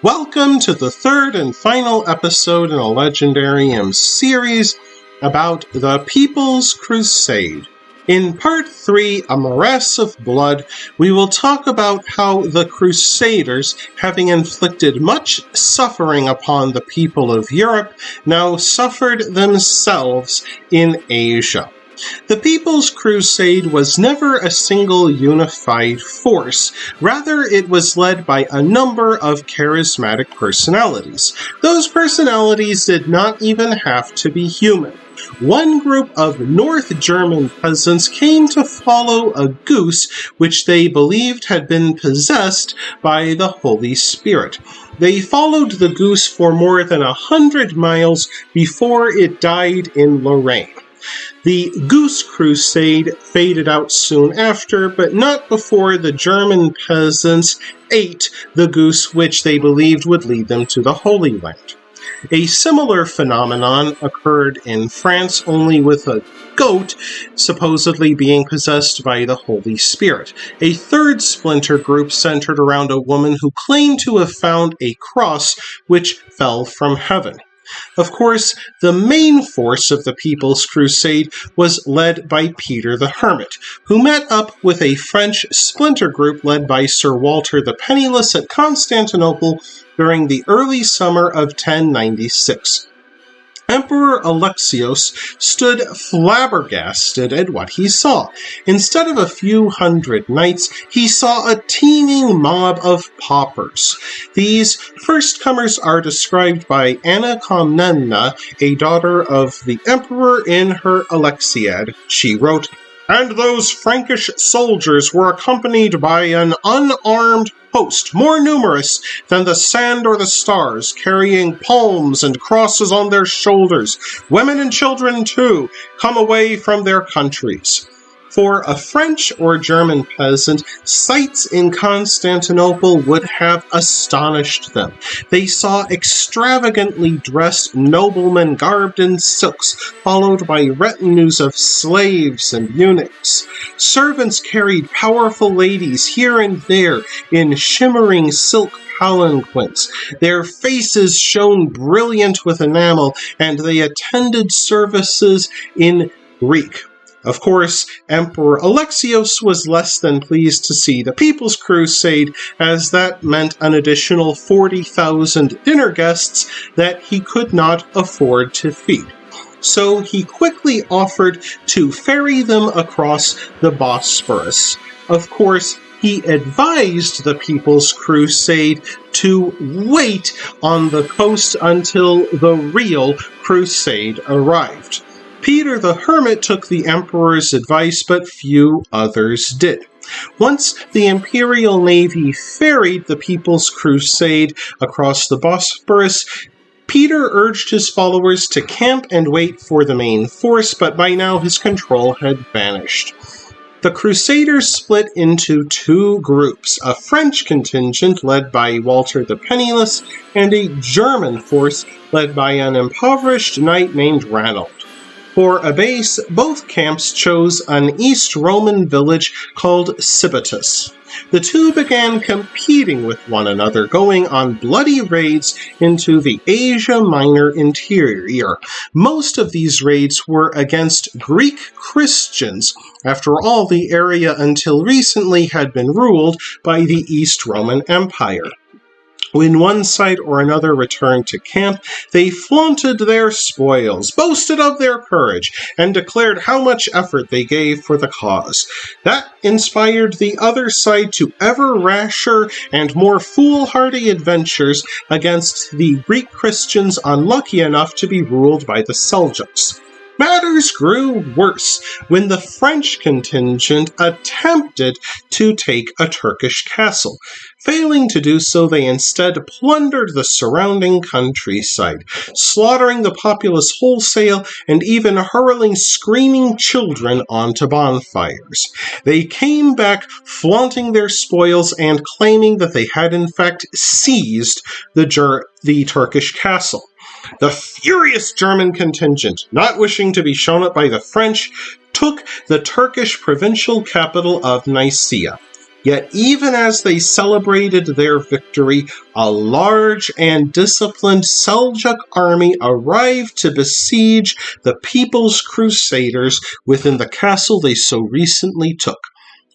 Welcome to the third and final episode in a Legendarium series about the People's Crusade. In Part 3, A Morass of Blood, we will talk about how the Crusaders, having inflicted much suffering upon the people of Europe, now suffered themselves in Asia. The People's Crusade was never a single unified force. Rather, it was led by a number of charismatic personalities. Those personalities did not even have to be human. One group of North German peasants came to follow a goose which they believed had been possessed by the Holy Spirit. They followed the goose for more than 100 miles before it died in Lorraine. The Goose Crusade faded out soon after, but not before the German peasants ate the goose which they believed would lead them to the Holy Land. A similar phenomenon occurred in France, only with a goat supposedly being possessed by the Holy Spirit. A third splinter group centered around a woman who claimed to have found a cross which fell from heaven. Of course, the main force of the People's Crusade was led by Peter the Hermit, who met up with a French splinter group led by Sir Walter the Penniless at Constantinople during the early summer of 1096. Emperor Alexios stood flabbergasted at what he saw. Instead of a few hundred knights, he saw a teeming mob of paupers. These first-comers are described by Anna Komnena, a daughter of the emperor, in her Alexiad. She wrote, "And those Frankish soldiers were accompanied by an unarmed host, more numerous than the sand or the stars, carrying palms and crosses on their shoulders. Women and children, too, come away from their countries." For a French or German peasant, sights in Constantinople would have astonished them. They saw extravagantly dressed noblemen garbed in silks, followed by retinues of slaves and eunuchs. Servants carried powerful ladies here and there in shimmering silk palanquins. Their faces shone brilliant with enamel, and they attended services in Greek. Of course, Emperor Alexios was less than pleased to see the People's Crusade, as that meant an additional 40,000 dinner guests that he could not afford to feed. So he quickly offered to ferry them across the Bosporus. Of course, he advised the People's Crusade to wait on the coast until the real crusade arrived. Peter the Hermit took the emperor's advice, but few others did. Once the imperial navy ferried the People's Crusade across the Bosporus, Peter urged his followers to camp and wait for the main force, but by now his control had vanished. The Crusaders split into two groups, a French contingent led by Walter the Penniless, and a German force led by an impoverished knight named Ranald. For a base, both camps chose an East Roman village called Civitas. The two began competing with one another, going on bloody raids into the Asia Minor interior. Most of these raids were against Greek Christians. After all, the area until recently had been ruled by the East Roman Empire. When one side or another returned to camp, they flaunted their spoils, boasted of their courage, and declared how much effort they gave for the cause. That inspired the other side to ever rasher and more foolhardy adventures against the Greek Christians unlucky enough to be ruled by the Seljuks. Matters grew worse when the French contingent attempted to take a Turkish castle. Failing to do so, they instead plundered the surrounding countryside, slaughtering the populace wholesale and even hurling screaming children onto bonfires. They came back flaunting their spoils and claiming that they had in fact seized the Turkish castle. The furious German contingent, not wishing to be shown up by the French, took the Turkish provincial capital of Nicaea. Yet even as they celebrated their victory, a large and disciplined Seljuk army arrived to besiege the People's Crusaders within the castle they so recently took.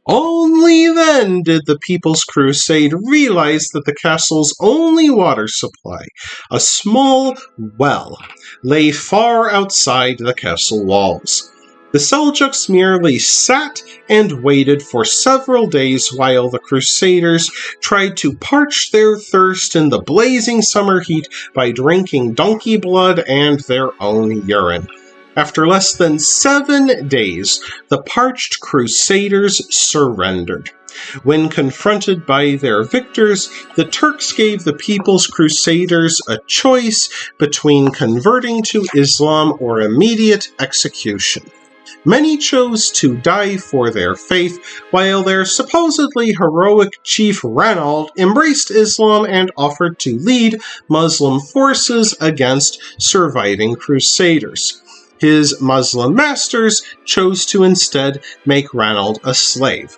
Only then did the People's Crusade realize that the castle's only water supply, a small well, lay far outside the castle walls. The Seljuks merely sat and waited for several days while the Crusaders tried to parch their thirst in the blazing summer heat by drinking donkey blood and their own urine. After less than 7 days, the parched Crusaders surrendered. When confronted by their victors, the Turks gave the People's Crusaders a choice between converting to Islam or immediate execution. Many chose to die for their faith, while their supposedly heroic chief Ranald embraced Islam and offered to lead Muslim forces against surviving Crusaders. His Muslim masters chose to instead make Ranald a slave.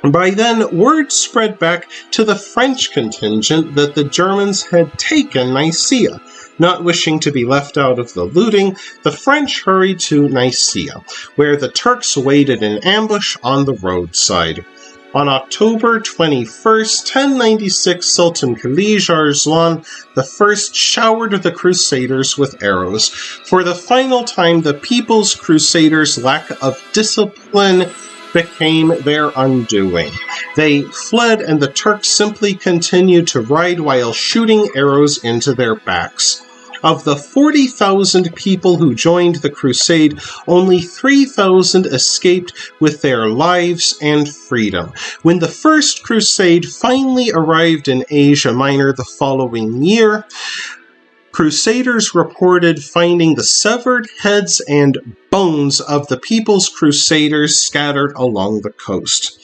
By then, word spread back to the French contingent that the Germans had taken Nicaea. Not wishing to be left out of the looting, the French hurried to Nicaea, where the Turks waited in ambush on the roadside. On October 21st, 1096, Sultan Kilij Arslan I showered the Crusaders with arrows. For the final time, the People's Crusaders' lack of discipline became their undoing. They fled, and the Turks simply continued to ride while shooting arrows into their backs. Of the 40,000 people who joined the crusade, only 3,000 escaped with their lives and freedom. When the First Crusade finally arrived in Asia Minor the following year, Crusaders reported finding the severed heads and bones of the People's Crusaders scattered along the coast.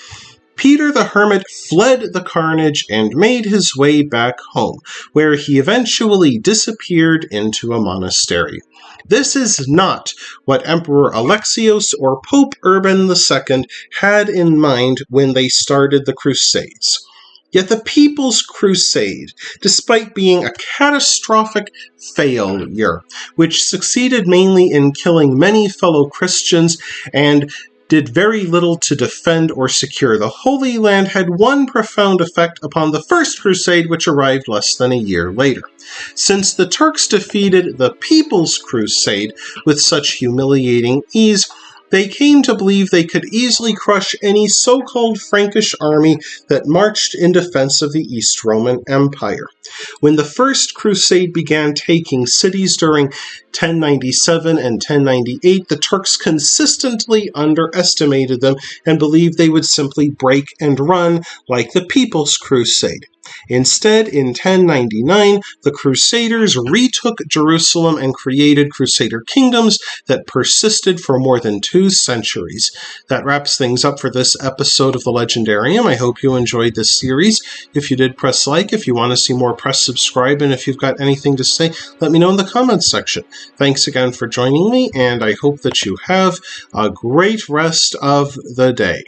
Peter the Hermit fled the carnage and made his way back home, where he eventually disappeared into a monastery. This is not what Emperor Alexios or Pope Urban II had in mind when they started the Crusades. Yet the People's Crusade, despite being a catastrophic failure, which succeeded mainly in killing many fellow Christians and did very little to defend or secure the Holy Land, had one profound effect upon the First Crusade, which arrived less than a year later. Since the Turks defeated the People's Crusade with such humiliating ease, they came to believe they could easily crush any so-called Frankish army that marched in defense of the East Roman Empire. When the First Crusade began taking cities during 1097 and 1098, the Turks consistently underestimated them and believed they would simply break and run like the People's Crusade. Instead, in 1099, the Crusaders retook Jerusalem and created Crusader kingdoms that persisted for more than 2 centuries. That wraps things up for this episode of the Legendarium. I hope you enjoyed this series. If you did, press like. If you want to see more, press subscribe. And if you've got anything to say, let me know in the comments section. Thanks again for joining me, and I hope that you have a great rest of the day.